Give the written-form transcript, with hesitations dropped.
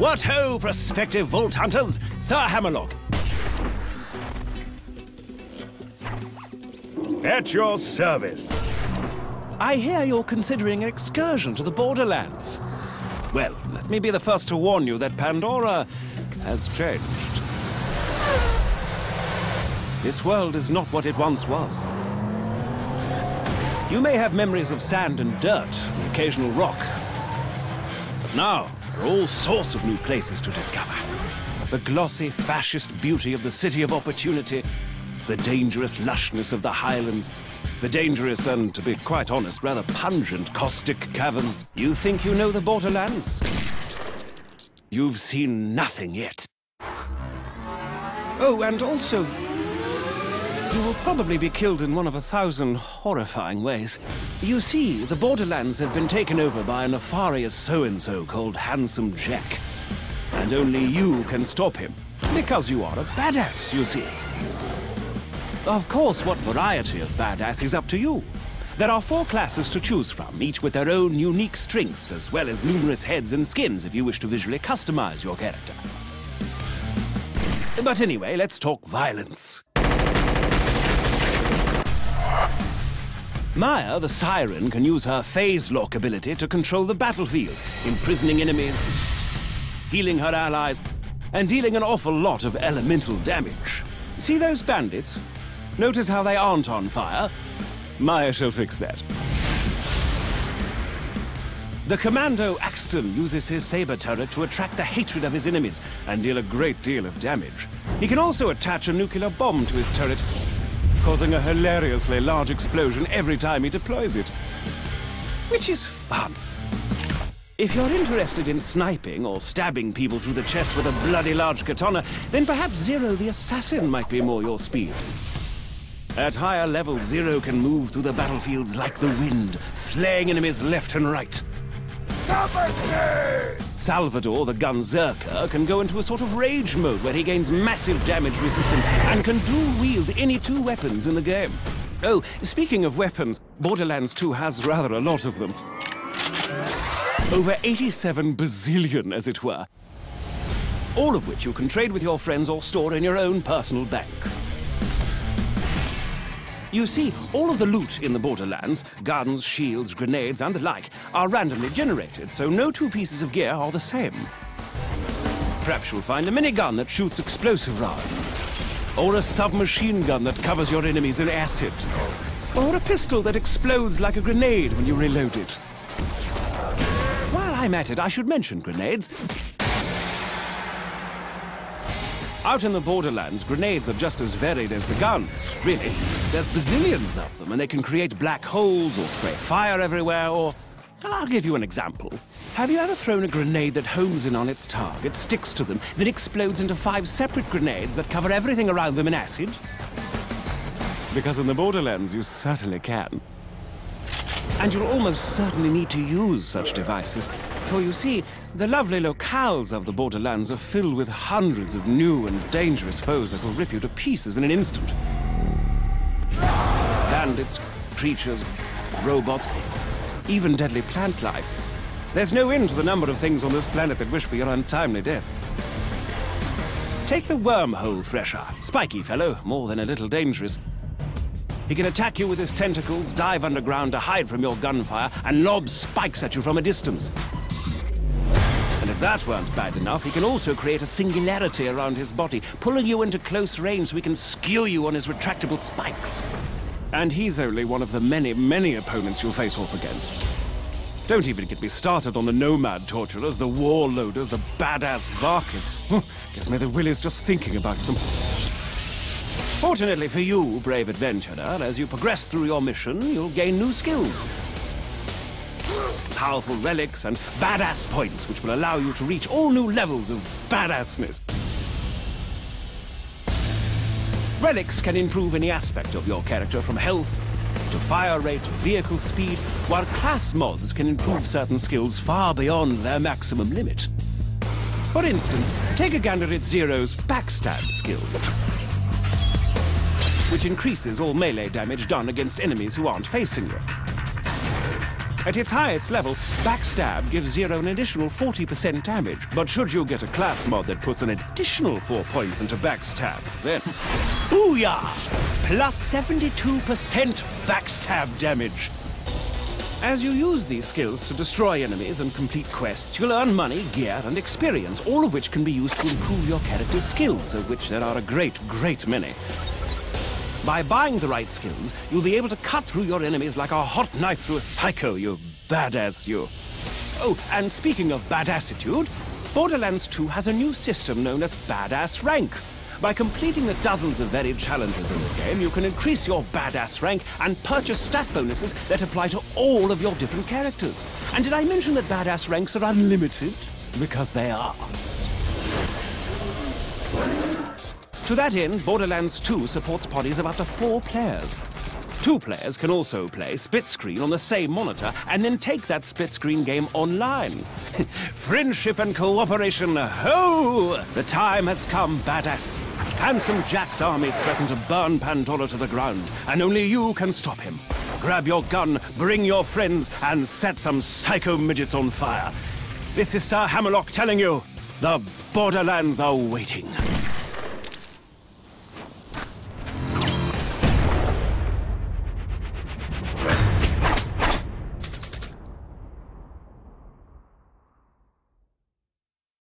What ho, prospective vault hunters! Sir Hammerlock. At your service. I hear you're considering an excursion to the Borderlands. Well, let me be the first to warn you that Pandora has changed. This world is not what it once was. You may have memories of sand and dirt, the occasional rock. But now, there are all sorts of new places to discover. The glossy, fascist beauty of the City of Opportunity, the dangerous lushness of the Highlands, the dangerous and, to be quite honest, rather pungent caustic caverns. You think you know the Borderlands? You've seen nothing yet. Oh, and also, you will probably be killed in one of 1,000 horrifying ways. You see, the Borderlands have been taken over by a nefarious so-and-so called Handsome Jack. And only you can stop him, because you are a badass, you see. Of course, what variety of badass is up to you. There are 4 classes to choose from, each with their own unique strengths, as well as numerous heads and skins if you wish to visually customize your character. But anyway, let's talk violence. Maya, the Siren, can use her phase lock ability to control the battlefield, imprisoning enemies, healing her allies, and dealing an awful lot of elemental damage. See those bandits? Notice how they aren't on fire? Maya shall fix that. The Commando Axton uses his saber turret to attract the hatred of his enemies and deal a great deal of damage. He can also attach a nuclear bomb to his turret, causing a hilariously large explosion every time he deploys it. Which is fun. If you're interested in sniping or stabbing people through the chest with a bloody large katana, then perhaps Zero the Assassin might be more your speed. At higher levels, Zero can move through the battlefields like the wind, slaying enemies left and right. Salvador, the Gunzerker, can go into a sort of rage mode where he gains massive damage resistance and can dual-wield any 2 weapons in the game. Oh, speaking of weapons, Borderlands 2 has rather a lot of them. Over 87 bazillion, as it were. All of which you can trade with your friends or store in your own personal bank. You see, all of the loot in the Borderlands, guns, shields, grenades, and the like, are randomly generated, so no 2 pieces of gear are the same. Perhaps you'll find a minigun that shoots explosive rounds, or a submachine gun that covers your enemies in acid, or a pistol that explodes like a grenade when you reload it. While I'm at it, I should mention grenades. Out in the Borderlands, grenades are just as varied as the guns, really. There's bazillions of them, and they can create black holes or spray fire everywhere, or... Well, I'll give you an example. Have you ever thrown a grenade that homes in on its target, sticks to them, then explodes into 5 separate grenades that cover everything around them in acid? Because in the Borderlands, you certainly can. And you'll almost certainly need to use such devices, for you see, the lovely locales of the Borderlands are filled with hundreds of new and dangerous foes that will rip you to pieces in an instant. Bandits, creatures, robots, even deadly plant life. There's no end to the number of things on this planet that wish for your untimely death. Take the wormhole thresher. Spiky fellow, more than a little dangerous. He can attack you with his tentacles, dive underground to hide from your gunfire, and lob spikes at you from a distance. And if that weren't bad enough, he can also create a singularity around his body, pulling you into close range so he can skew you on his retractable spikes. And he's only one of the many, many opponents you'll face off against. Don't even get me started on the nomad torturers, the warlorders, the badass Varkas. Gives me the willies just thinking about them. Fortunately for you, brave adventurer, as you progress through your mission, you'll gain new skills. Powerful relics and badass points, which will allow you to reach all new levels of badassness. Relics can improve any aspect of your character, from health to fire rate to vehicle speed, while class mods can improve certain skills far beyond their maximum limit. For instance, take a gander at Zero's backstab skill, which increases all melee damage done against enemies who aren't facing you. At its highest level, Backstab gives Zero an additional 40% damage. But should you get a class mod that puts an additional 4 points into Backstab, then... Booyah! Plus 72% Backstab damage. As you use these skills to destroy enemies and complete quests, you'll earn money, gear, and experience, all of which can be used to improve your character's skills, of which there are a great, great many. By buying the right skills, you'll be able to cut through your enemies like a hot knife through a psycho, you badass you. Oh, and speaking of badassitude, Borderlands 2 has a new system known as Badass Rank. By completing the dozens of varied challenges in the game, you can increase your badass rank and purchase stat bonuses that apply to all of your different characters. And did I mention that badass ranks are unlimited? Because they are. To that end, Borderlands 2 supports parties of up to 4 players. 2 players can also play split screen on the same monitor and then take that split screen game online. Friendship and cooperation, ho! The time has come, badass. Handsome Jack's armies threaten to burn Pandora to the ground, and only you can stop him. Grab your gun, bring your friends, and set some psycho midgets on fire. This is Sir Hammerlock telling you, the Borderlands are waiting.